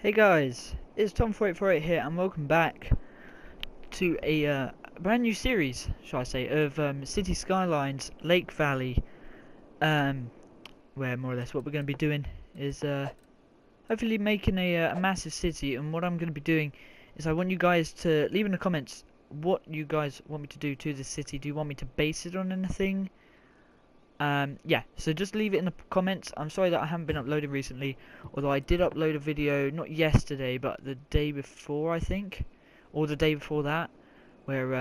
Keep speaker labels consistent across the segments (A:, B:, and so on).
A: Hey guys, it's Tom4848 here, and welcome back to a brand new series, shall I say, of City Skylines, Lakevally, where more or less what we're going to be doing is hopefully making a massive city. And what I'm going to be doing is I want you guys to leave in the comments what you guys want me to do to this city. Do you want me to base it on anything? Yeah, so just leave it in the comments. I'm sorry that I haven't been uploading recently, although I did upload a video, not yesterday, but the day before, I think, or the day before that, where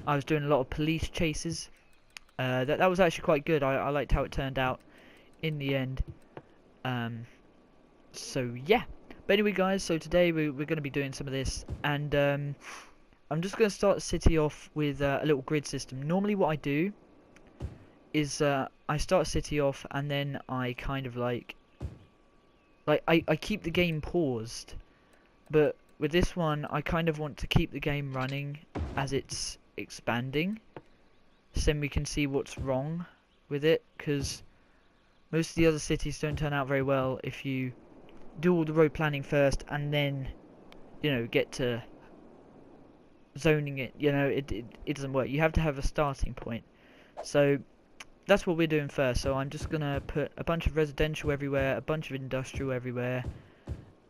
A: I was doing a lot of police chases. That was actually quite good. I liked how it turned out in the end. So yeah. But anyway, guys, so today we're going to be doing some of this, and I'm just going to start the city off with a little grid system. Normally what I do is I start a city off and then I kind of like I keep the game paused, but with this one I kind of want to keep the game running as it's expanding, so then we can see what's wrong with it, because most of the other cities don't turn out very well if you do all the road planning first and then, you know, get to zoning it. You know, it doesn't work. You have to have a starting point. So that's what we're doing first. So I'm just gonna put a bunch of residential everywhere, a bunch of industrial everywhere,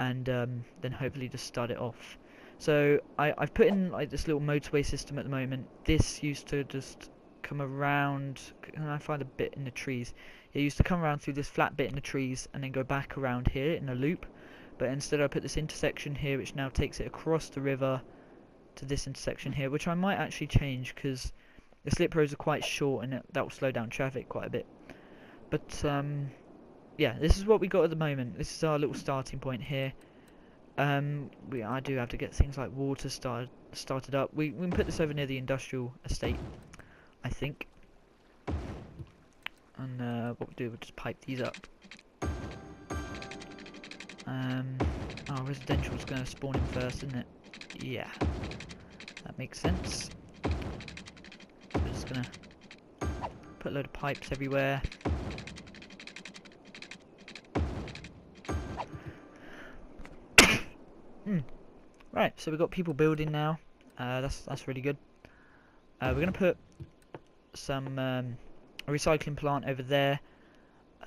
A: and then hopefully just start it off. So I've put in like this little motorway system at the moment. This used to just come around, and I find a bit in the trees. It used to come around through this flat bit in the trees and then go back around here in a loop. But instead I put this intersection here, which now takes it across the river to this intersection here, which I might actually change because the slip roads are quite short and that will slow down traffic quite a bit. But yeah, this is what we got at the moment. This is our little starting point here. I do have to get things like water started up. We can put this over near the industrial estate, I think. And what we'll do, we'll just pipe these up. Our residential is going to spawn in first, isn't it? Yeah, that makes sense. We're just gonna put a load of pipes everywhere. Right, so we've got people building now. That's really good. We're gonna put some a recycling plant over there.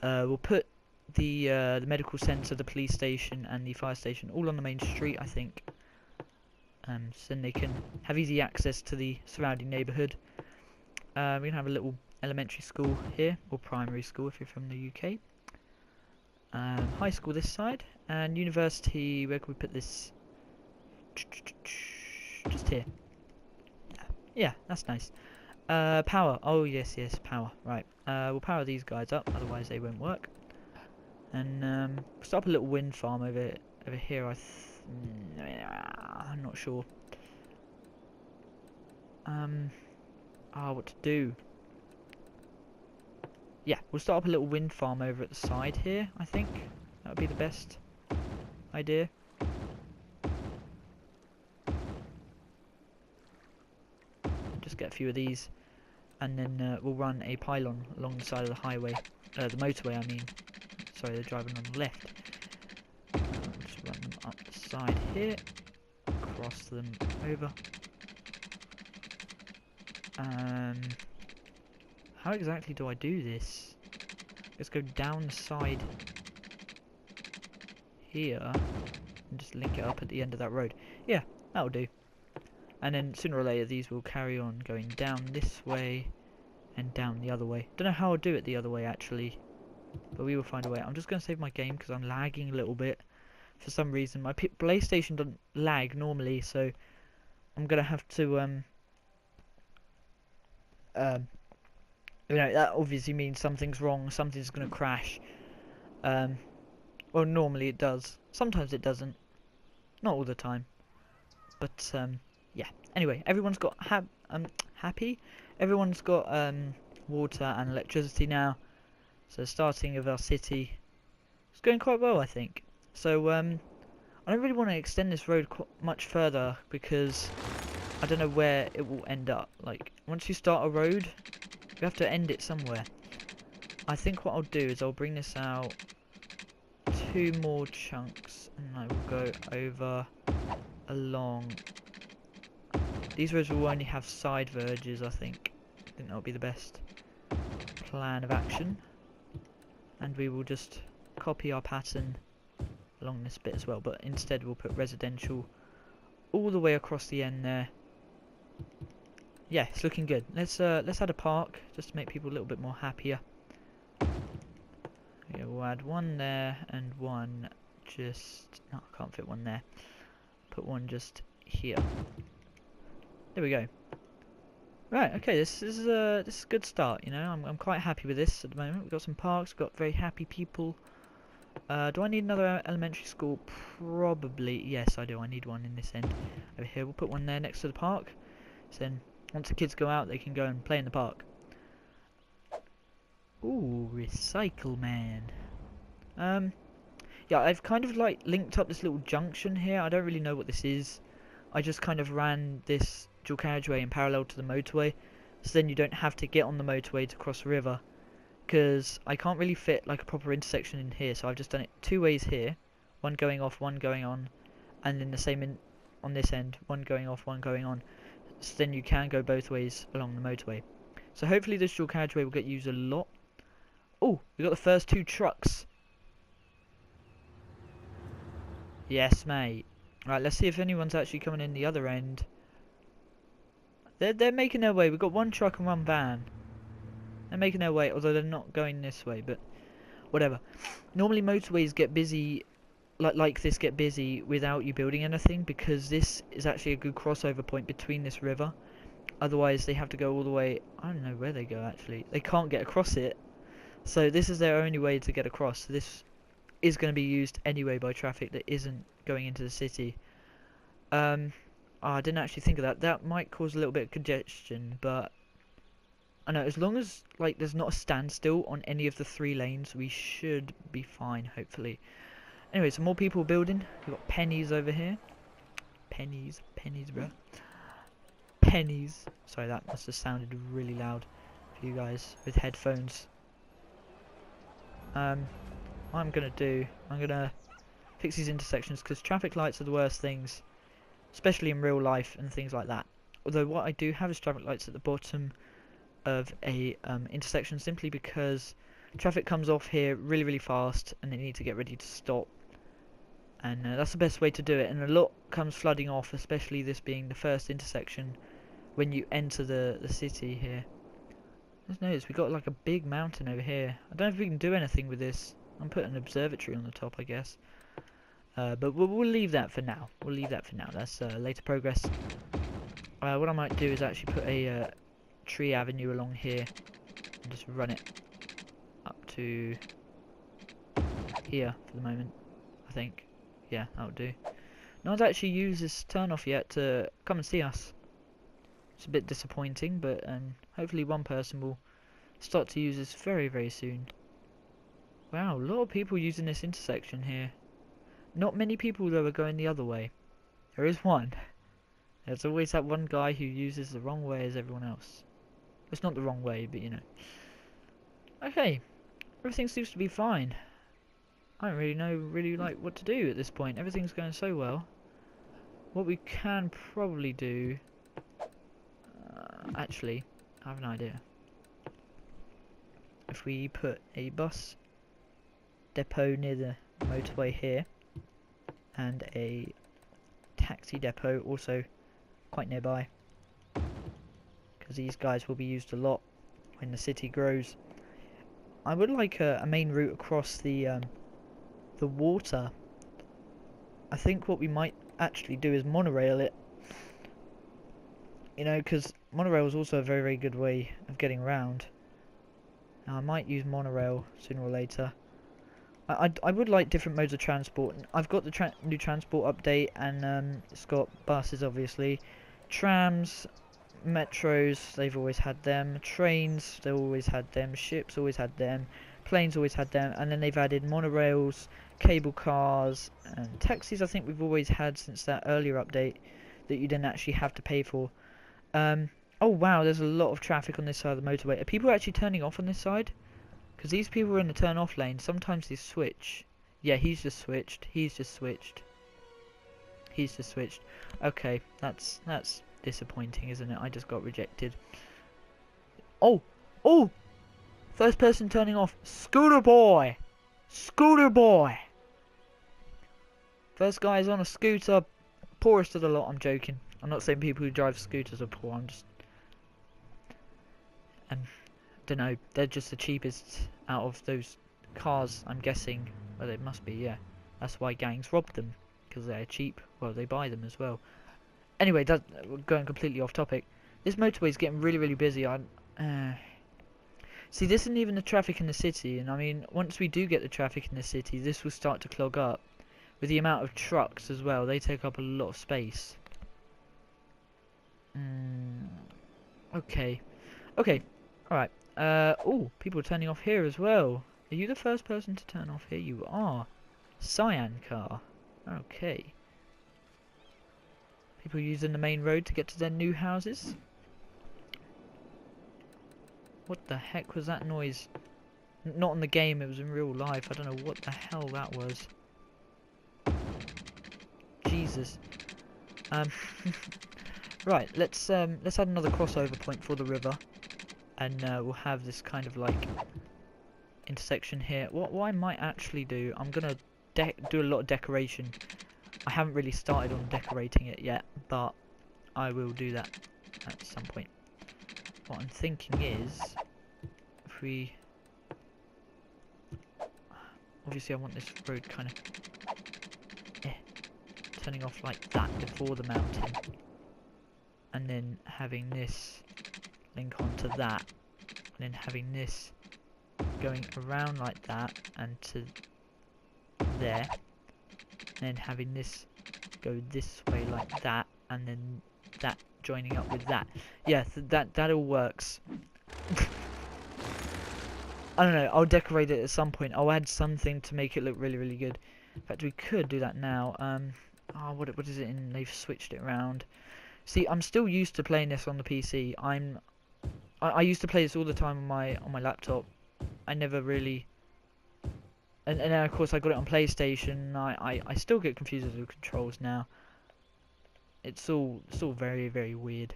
A: We'll put the medical centre, the police station, and the fire station all on the main street, I think. So then they can have easy access to the surrounding neighbourhood. We're going to have a little elementary school here, or primary school if you're from the UK. High school this side, and university, where can we put this? Just here. Yeah, that's nice. Power, oh yes, power, right. We'll power these guys up, otherwise they won't work. And we'll start up a little wind farm over here, I'm not sure. What to do? Yeah, we'll start up a little wind farm over at the side here, I think. That would be the best idea. Just get a few of these, and then we'll run a pylon along the side of the highway. The motorway, I mean. Sorry, they're driving on the left. We'll just run them up the side here. Cross them over. How exactly do I do this? Let's go down the side here and just link it up at the end of that road. Yeah, that'll do. And then sooner or later these will carry on going down this way and down the other way. Don't know how I'll do it the other way actually, but we will find a way. I'm just going to save my game because I'm lagging a little bit for some reason. My PlayStation doesn't lag normally, so I'm going to have to you know, that obviously means something's wrong, something's going to crash. Well, normally it does. Sometimes it doesn't. Not all the time. But, yeah. Anyway, everyone's got happy? Everyone's got, water and electricity now. So, starting of our city. It's going quite well, I think. So, I don't really want to extend this road much further, because I don't know where it will end up. Like, once you start a road, you have to end it somewhere. I think what I'll do is I'll bring this out 2 more chunks, and I will go over along. These roads will only have side verges, I think. I think that'll be the best plan of action. And we will just copy our pattern along this bit as well, but instead we'll put residential all the way across the end there. Yeah, it's looking good. Let's add a park just to make people a little bit more happier. Yeah, we'll add one there and one just... No, I can't fit one there. Put one just here. There we go. Right, okay, this is a good start, you know. I'm quite happy with this at the moment. We've got some parks, we've got very happy people. Do I need another elementary school? Probably, yes I do. I need one in this end over here. We'll put one there next to the park. So then, once the kids go out, they can go and play in the park. Ooh, recycle man. Yeah, I've kind of like linked up this little junction here. I don't really know what this is. I just kind of ran this dual carriageway in parallel to the motorway, so then you don't have to get on the motorway to cross the river, because I can't really fit like a proper intersection in here, so I've just done it 2 ways here, one going off, one going on, and then the same on this end, one going off, one going on, so then you can go both ways along the motorway. So hopefully this dual carriageway will get used a lot. Oh, we got the first 2 trucks. Yes, mate. Right, let's see if anyone's actually coming in the other end. They're making their way. We've got 1 truck and 1 van. They're making their way, although they're not going this way, but whatever. Normally motorways get busy, like this get busy without you building anything, because this is actually a good crossover point between this river. Otherwise they have to go all the way, I don't know where they go actually. They can't get across it. So this is their only way to get across. So this is going to be used anyway by traffic that isn't going into the city. I didn't actually think of that. That might cause a little bit of congestion, but I know as long as like there's not a standstill on any of the 3 lanes, we should be fine, hopefully. Anyway, some more people building. We've got pennies over here. Pennies, bro. Pennies. Sorry, that must have sounded really loud for you guys with headphones. What I'm gonna fix these intersections, because traffic lights are the worst things, especially in real life and things like that. Although what I do have is traffic lights at the bottom of a intersection, simply because traffic comes off here really fast and they need to get ready to stop, and that's the best way to do it. And a lot comes flooding off, especially this being the first intersection when you enter the city here. Just notice we got like a big mountain over here. I don't know if we can do anything with this. I'm putting an observatory on the top, I guess. But we'll leave that for now. We'll leave that for now. That's later progress. What I might do is actually put a tree avenue along here and just run it up to here for the moment, I think. Yeah, that'll do. No one's actually used this turn-off yet to come and see us. It's a bit disappointing, but hopefully one person will start to use this very soon. Wow, a lot of people using this intersection here. Not many people though are going the other way. There is one. There's always that one guy who uses the wrong way as everyone else. It's not the wrong way, but you know. Okay, everything seems to be fine. I don't really know like what to do at this point. Everything's going so well. What we can probably do... actually, I have an idea. If we put a bus depot near the motorway here, and a taxi depot also quite nearby, because these guys will be used a lot when the city grows. I would like a main route across the water. I think what we might actually do is monorail it, you know, because monorail is also a very good way of getting around. Now, I might use monorail sooner or later. I would like different modes of transport. I've got the new transport update, and it's got buses, obviously, trams, metros, they've always had them, trains, they always had them, ships always had them, planes always had them, and then they've added monorails, cable cars, and taxis. I think we've always had since that earlier update that you didn't actually have to pay for. Oh wow, there's a lot of traffic on this side of the motorway. Are people actually turning off on this side? Because these people are in the turn off lane. Sometimes they switch. Yeah, he's just switched. He's just switched. He's just switched. Okay, that's disappointing, isn't it? I just got rejected. Oh! Oh! First person turning off. Scooter boy! Scooter boy! First guy is on a scooter. Poorest of the lot. I'm joking. I'm not saying people who drive scooters are poor. I'm just... don't know. They're just the cheapest out of those cars, I'm guessing. Well, they must be, yeah. That's why gangs rob them. Because they're cheap. Well, they buy them as well. Anyway, we're going completely off topic. This motorway is getting really, really busy. See, this isn't even the traffic in the city. And I mean, once we do get the traffic in the city, this will start to clog up. With the amount of trucks as well. They take up a lot of space. Okay. Okay. Alright. Oh, people are turning off here as well. Are you the first person to turn off here? You are. Cyan car. Okay. People using the main road to get to their new houses. What the heck was that noise? Not in the game, it was in real life. I don't know what the hell that was. Jesus. Right, let's add another crossover point for the river. And we'll have this kind of like intersection here. What I might actually do, I'm gonna do a lot of decoration. I haven't really started on decorating it yet, but I will do that at some point. What I'm thinking is, if we... Obviously I want this road kind of turning off like that before the mountain. And then having this link onto that. And then having this going around like that and to there. And then having this go this way like that. And then that joining up with that. Yeah, that all works. I don't know, I'll decorate it at some point. I'll add something to make it look really, really good. In fact, we could do that now. Oh, what is it in? They've switched it around. See, I'm still used to playing this on the PC. I used to play this all the time on my laptop. I never really... And then of course I got it on PlayStation. I still get confused with the controls now. It's all very, very weird.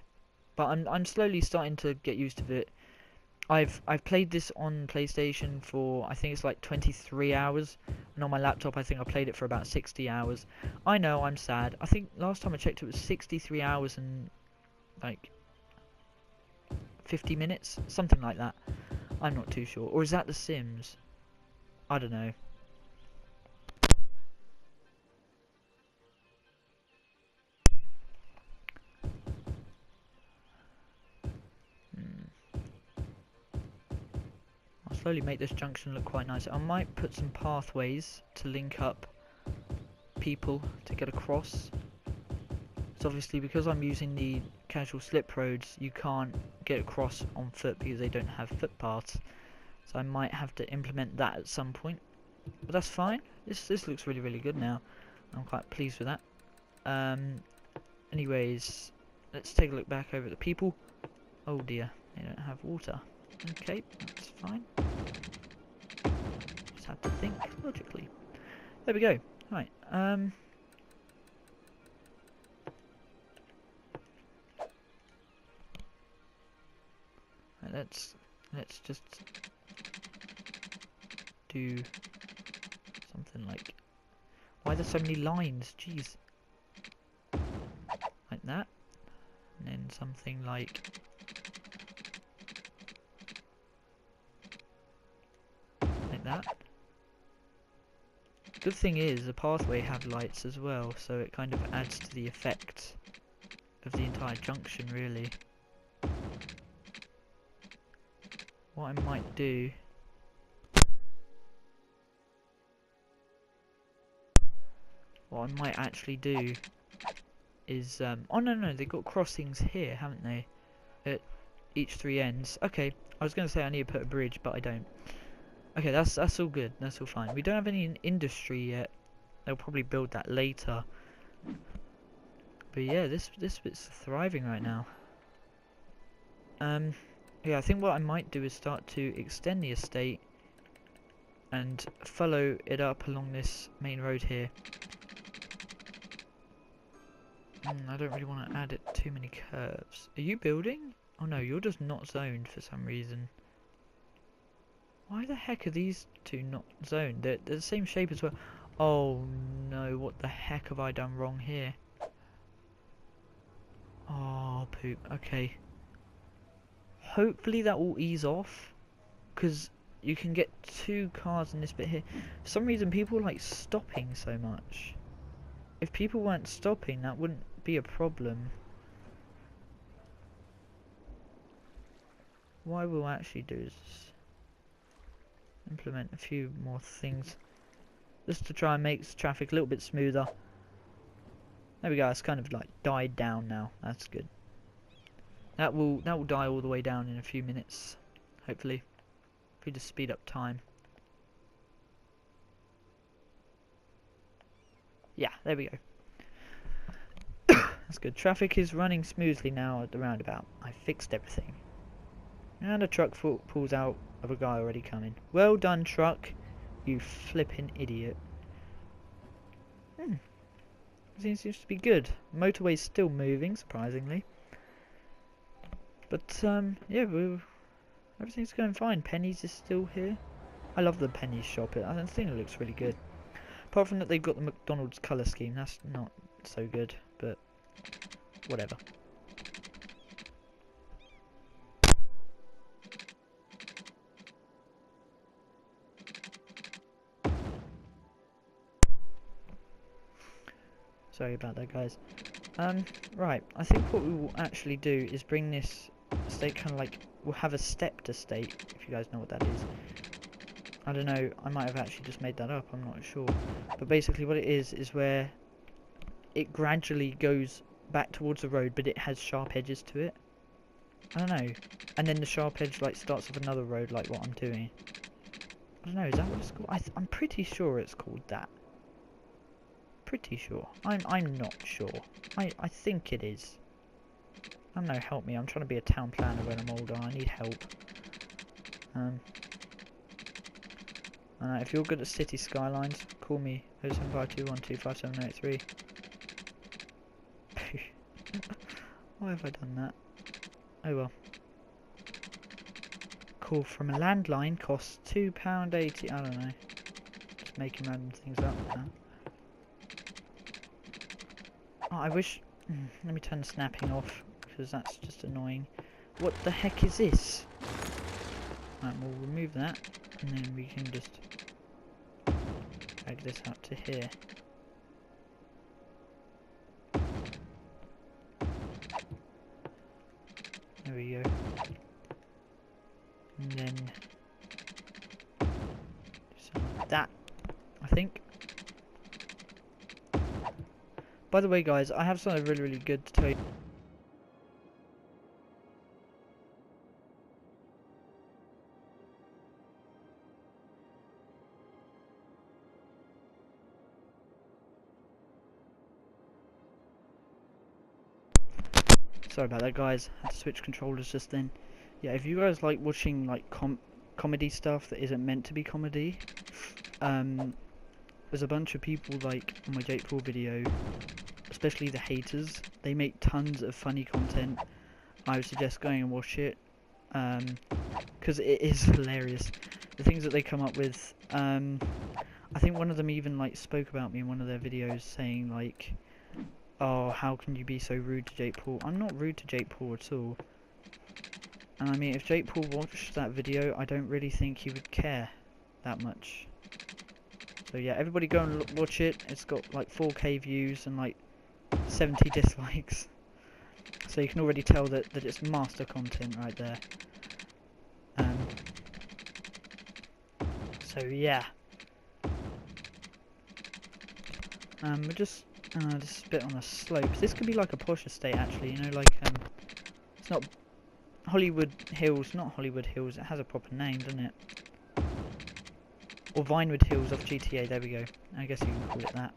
A: But I'm slowly starting to get used to it. I've played this on PlayStation for, I think it's like 23 hours, and on my laptop I think I played it for about 60 hours. I know, I'm sad. I think last time I checked it was 63 hours and like 50 minutes, something like that. I'm not too sure. Or is that The Sims? I don't know. Slowly make this junction look quite nice. I might put some pathways to link up people to get across. So obviously because I'm using the casual slip roads, you can't get across on foot because they don't have footpaths. So I might have to implement that at some point. But that's fine. This looks really, really good now. I'm quite pleased with that. Anyways, let's take a look back over at the people. Oh dear, they don't have water. Okay, that's fine. Just have to think logically. There we go. Right. Let's just do something like. Why are there so many lines? Jeez. Like that, and then something like. That. Good thing is the pathway have lights as well, so it kind of adds to the effect of the entire junction really. What I might do actually do is oh no, they've got crossings here, haven't they? At each three ends. Okay, I was gonna say I need to put a bridge, but I don't. Okay, that's all good. That's all fine. We don't have any in industry yet. They'll probably build that later. But yeah, this bit's thriving right now. Yeah, I think what I might do is start to extend the estate and follow it up along this main road here. I don't really want to add it too many curves. Are you building? Oh no, you're just not zoned for some reason. Why the heck are these two not zoned? They're the same shape as well. Oh no, what the heck have I done wrong here? Oh poop, okay. Hopefully that will ease off, because you can get 2 cars in this bit here. For some reason people like stopping so much. If people weren't stopping, that wouldn't be a problem. What we'll actually do is implement a few more things just to try and make traffic a little bit smoother. There we go, it's kind of like died down now. That's good. That will die all the way down in a few minutes, hopefully. If we just speed up time. Yeah, there we go. That's good. Traffic is running smoothly now at the roundabout. I fixed everything. And a truck pulls out of a guy already coming. Well done, truck. You flipping idiot. Seems to be good. Motorway's still moving, surprisingly. But, yeah, everything's going fine. Penny's is still here. I love the Penny's shop. I think it looks really good. Apart from that they've got the McDonald's colour scheme. That's not so good, but whatever. Sorry about that, guys. Right, I think what we will actually do is bring this estate kind of like, we'll have a stepped estate, if you guys know what that is. I don't know, I might have actually just made that up, I'm not sure. But basically what it is where it gradually goes back towards the road, but it has sharp edges to it. I don't know. And then the sharp edge like starts off another road like what I'm doing. I don't know, is that what it's called? I'm pretty sure it's called that. Pretty sure. I'm not sure. I think it is. I don't know, help me. I'm trying to be a town planner when I'm older. I need help. If you're good at city skylines, call me 07521257983. Why have I done that? Oh well. Call from a landline costs £2.80. I don't know. Just making random things up. Oh, I wish... let me turn the snapping off, because that's just annoying. What the heck is this? Right, we'll remove that, and then we can just drag this out to here. There we go. And then... do something like that, I think. By the way, guys, I have something really good to tell you. Sorry about that, guys. I had to switch controllers just then. Yeah, if you guys like watching like comedy stuff that isn't meant to be comedy, there's a bunch of people like on my Jake Paul video, especially the haters. They make tons of funny content. I would suggest going and watch it, because it is hilarious. The things that they come up with. I think one of them even like spoke about me in one of their videos, saying like, "Oh, how can you be so rude to Jake Paul?" I'm not rude to Jake Paul at all. And I mean, if Jake Paul watched that video, I don't really think he would care that much. So yeah, everybody go and watch it. It's got like 4K views and like 70 dislikes. So you can already tell that it's master content right there. So yeah. We're just a bit on a slope. This could be like a posh estate actually, you know, like it's not Hollywood Hills, not Hollywood Hills, it has a proper name, doesn't it? Or Vinewood Hills off GTA, there we go. I guess you can call it that.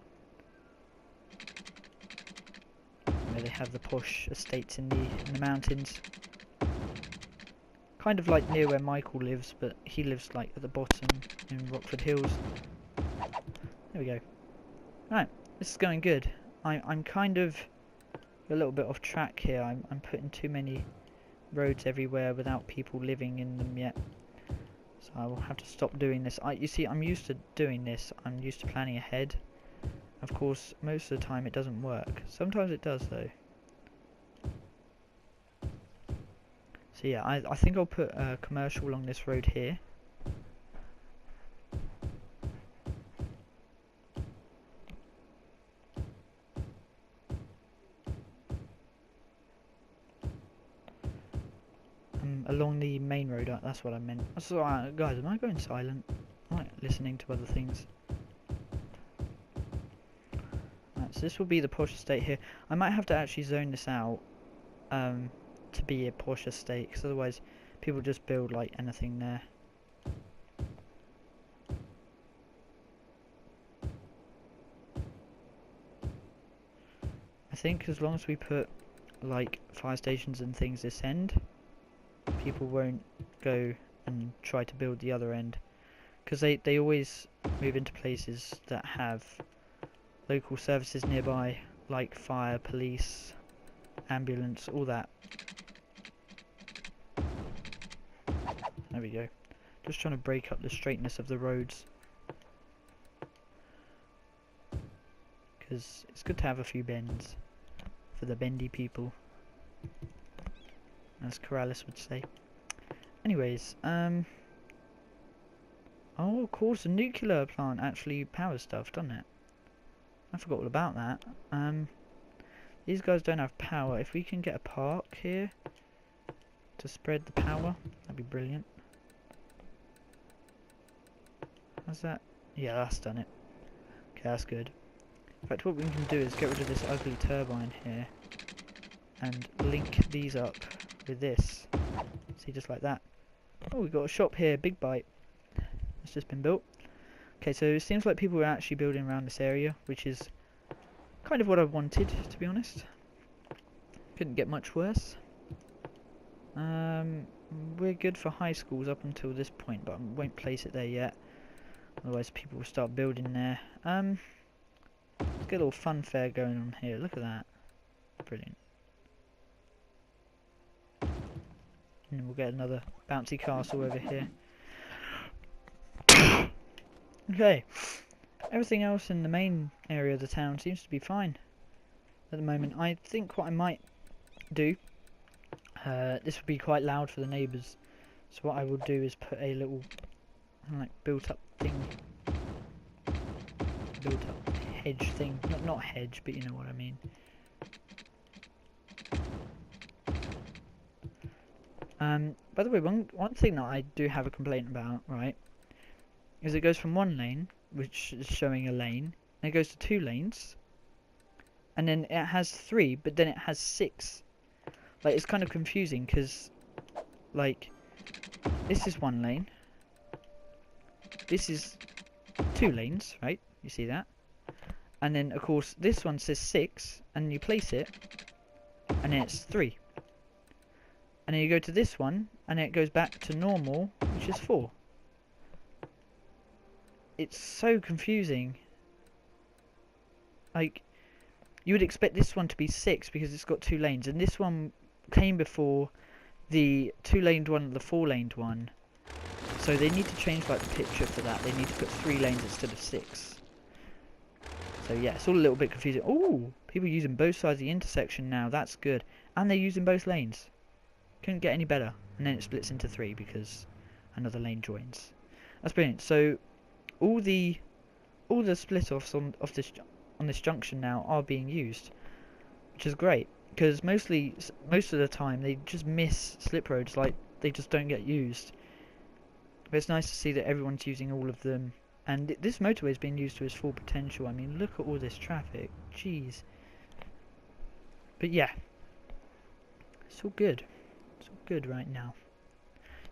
A: Where they have the posh estates in the mountains. Kind kind of like near where Michael lives, but he lives like at the bottom in Rockford Hills. There we go. Right, this is going good. I'm kind of a little bit off track here. I'm putting too many roads everywhere without people living in them yet. So I will have to stop doing this. You see, I'm used to doing this. I'm used to planning ahead. Of course, most of the time it doesn't work. Sometimes it does though. So yeah, I think I'll put a commercial along this road here. Along the main road, that's what I meant. So, guys, am I going silent? I'm like listening to other things. Right, so this will be the posh estate here. I might have to actually zone this out to be a posh estate, because otherwise people just build like anything there. I think as long as we put like fire stations and things this end, people won't go and try to build the other end, because they always move into places that have local services nearby, like fire, police, ambulance, all that. There we go. Just trying to break up the straightness of the roads, because it's good to have a few bends for the bendy people, as Corrales would say. Anyways, oh, of course, the nuclear plant actually powers stuff, doesn't it? I forgot all about that. These guys don't have power. If we can get a park here to spread the power, that'd be brilliant. How's that? Yeah, that's done it. Okay, that's good. In fact, what we can do is get rid of this ugly turbine here and link these up with this. See, just like that. Oh, we've got a shop here, Big Bite. It's just been built. Okay, so it seems like people are actually building around this area, which is kind of what I wanted, to be honest. Couldn't get much worse. We're good for high schools up until this point, but I won't place it there yet. Otherwise people will start building there. Let's get a little fun fair going on here. Look at that. Brilliant. And we'll get another bouncy castle over here. Okay. Everything else in the main area of the town seems to be fine at the moment. I think what I might do, this would be quite loud for the neighbours, so what I will do is put a little like built up thing, built up hedge thing, not hedge, but you know what I mean. By the way, one thing that I do have a complaint about, right, is it goes from one lane, which is showing a lane, and it goes to 2 lanes, and then it has 3, but then it has 6. Like, it's kind of confusing, because, like, this is 1 lane, this is 2 lanes, right, you see that, and then, of course, this one says 6, and you place it, and then it's 3. And then you go to this one, and it goes back to normal, which is 4. It's so confusing. Like, you would expect this one to be 6 because it's got 2 lanes, and this one came before the 2-laned one and the 4-laned one. So they need to change like the picture for that. They need to put 3 lanes instead of 6. So yeah, it's all a little bit confusing. Oh, people using both sides of the intersection now. That's good, and they're using both lanes. Couldn't get any better. And then it splits into 3 because another lane joins. That's brilliant. So all the split offs on this junction now are being used, which is great, because most of the time they just miss slip roads, like they just don't get used. But it's nice to see that everyone's using all of them, and this motorway is being used to its full potential. I mean, look at all this traffic, jeez. But yeah, it's all good. It's all good right now.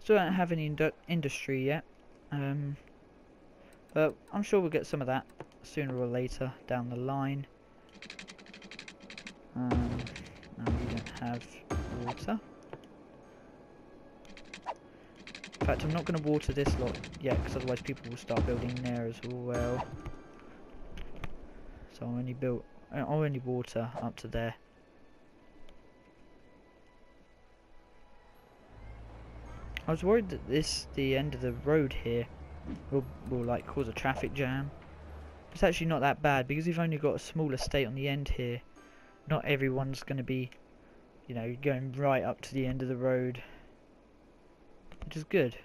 A: Still don't have any industry yet, but I'm sure we'll get some of that sooner or later down the line. Now we don't have water. fact, I'm not going to water this lot yet, because otherwise people will start building there as well. So I'll only water up to there. I was worried that the end of the road here will like cause a traffic jam. It's actually not that bad, because we've only got a small estate on the end here. Not everyone's going to be, you know, going right up to the end of the road, which is good.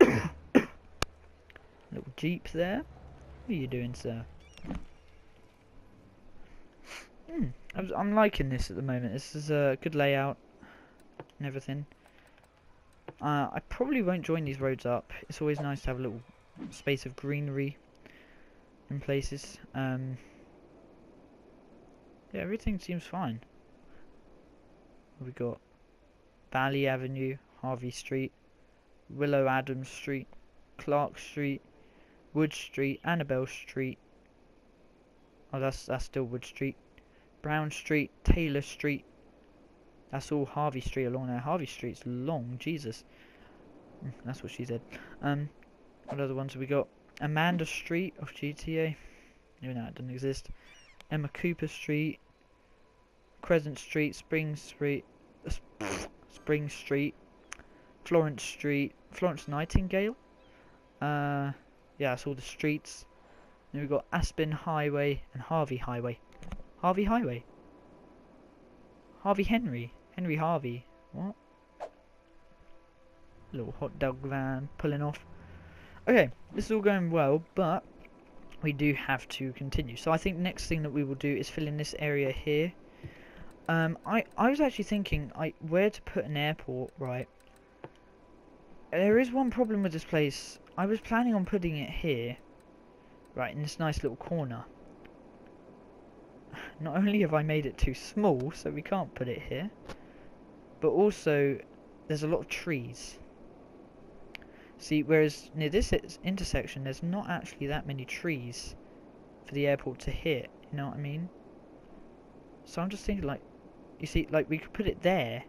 A: Little Jeep there. What are you doing, sir? I'm liking this at the moment. This is a good layout and everything. I probably won't join these roads up. It's always nice to have a little space of greenery in places. Yeah, everything seems fine. We got Valley Avenue, Harvey Street, Willow Adams Street, Clark Street, Wood Street, Annabelle Street. Oh, that's still Wood Street. Brown Street, Taylor Street. That's all Harvey Street along there. Harvey Street's long, Jesus. That's what she said. What other ones have we got? Amanda Street of GTA. No, it doesn't exist. Emma Cooper Street, Crescent Street, Spring Street, Florence Street, Florence Nightingale. Yeah, that's all the streets. Then we've got Aspen Highway and Harvey Highway. Harvey Highway. Harvey Henry. Henry Harvey. What? Little hot dog van pulling off. Okay, this is all going well, but we do have to continue. So I think the next thing that we will do is fill in this area here. I was actually thinking where to put an airport, right? There is one problem with this place. I was planning on putting it here, right, in this nice little corner. Not only have I made it too small, so we can't put it here, but also there's a lot of trees. See, whereas near this intersection there's not actually that many trees for the airport to hit, you know what I mean? So I'm just thinking, like, you see, like, we could put it there,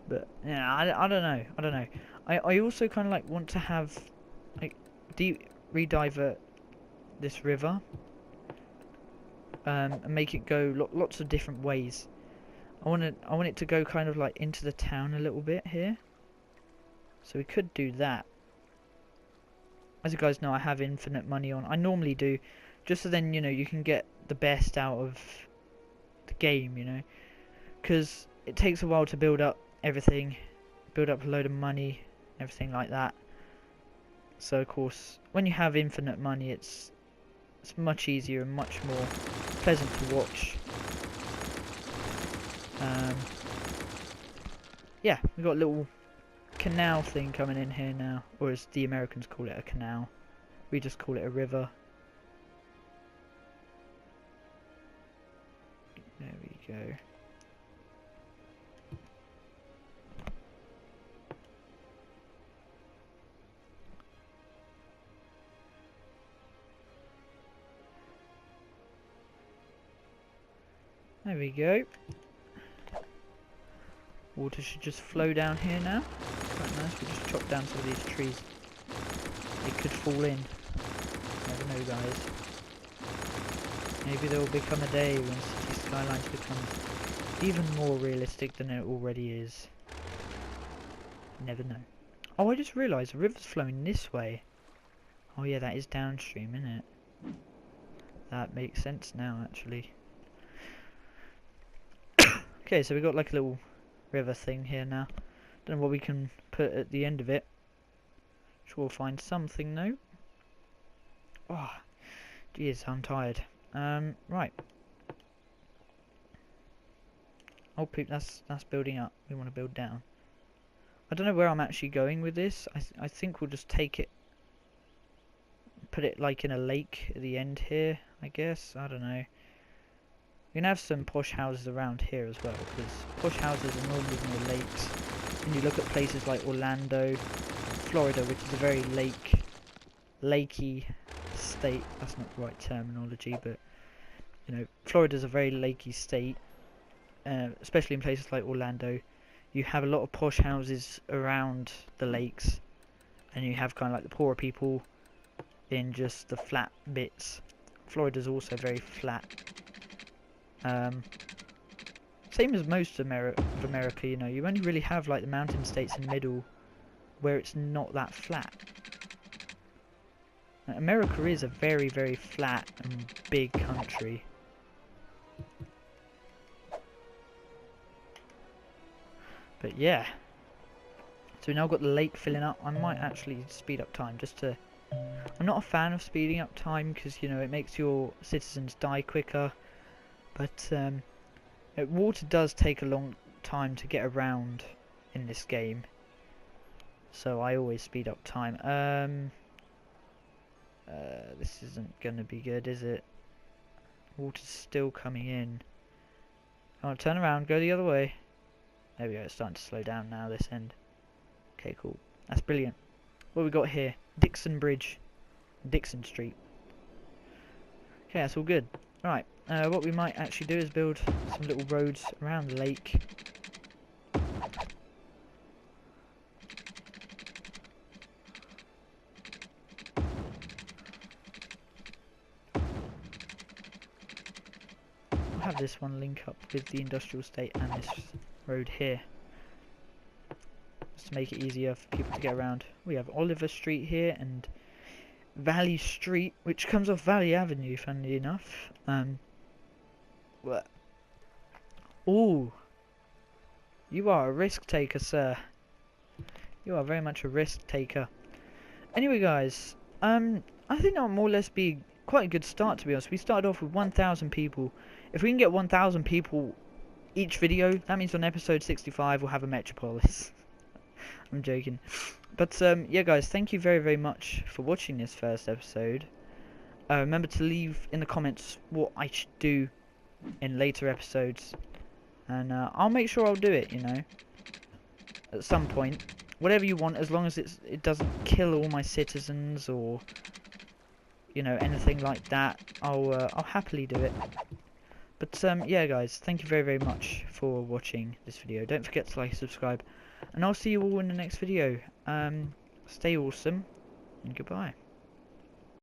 A: but yeah, I don't know. I also kind of like want to have like redivert this river, and make it go lots of different ways. I want it to go kind of like into the town a little bit here, so we could do that. As you guys know, I have infinite money on. I normally do, just so then, you know, you can get the best out of the game, you know, because it takes a while to build up everything, build up a load of money, everything like that. So of course, when you have infinite money, it's much easier and much more pleasant to watch. Yeah, we've got a little canal thing coming in here now, or as the Americans call it, a canal. We just call it a river. There we go. There we go. Water should just flow down here now. Quite nice. We'll just chop down some of these trees. They could fall in. Never know, guys. Maybe there will become a day when City Skylines becomes even more realistic than it already is. Never know. Oh, I just realised the river's flowing this way. Oh yeah, that is downstream, isn't it? That makes sense now, actually. Okay, so we've got like a little river thing here now. Don't know what we can put at the end of it. Sure, we'll find something though. Oh, jeez, I'm tired. Right. Oh, poop, that's building up. We want to build down. I don't know where I'm actually going with this. I think we'll just take it, put it like in a lake at the end here, I guess. I don't know. We're going to have some posh houses around here as well, because posh houses are normally near lakes. When you look at places like Orlando, Florida, which is a very lakey state. That's not the right terminology, but, you know, Florida's a very lakey state, especially in places like Orlando. you have a lot of posh houses around the lakes, and you have kind of like the poorer people in just the flat bits. Florida's also very flat. Same as most of America, you know, you only really have like the mountain states in the middle where it's not that flat. America is a very, very flat and big country. But yeah. So we now got the lake filling up. I might actually speed up time just to... I'm not a fan of speeding up time because, you know, it makes your citizens die quicker. But water does take a long time to get around in this game. So I always speed up time. This isn't going to be good, is it? Water's still coming in. Come on, turn around, go the other way. There we go, it's starting to slow down now, this end. Okay, cool. That's brilliant. What have we got here? Dixon Bridge. Dixon Street. Okay, that's all good. Right, what we might actually do is build some little roads around the lake. I'll have this one link up with the industrial estate and this road here. Just to make it easier for people to get around. We have Oliver Street here and Valley Street, which comes off Valley Avenue, funnily enough. What? Ooh, you are a risk taker, sir. You are very much a risk taker. Anyway, guys, I think that'll more or less be quite a good start, to be honest. We started off with 1,000 people. If we can get 1,000 people each video, that means on episode 65 we'll have a Metropolis. I'm joking. But yeah, guys, thank you very, very much for watching this first episode. Remember to leave in the comments what I should do in later episodes, and I'll make sure I'll do it, you know, at some point. Whatever you want, as long as it doesn't kill all my citizens or, you know, anything like that. I'll happily do it. But yeah, guys, thank you very, very much for watching this video. Don't forget to like and subscribe, and I'll see you all in the next video. Stay awesome, and goodbye.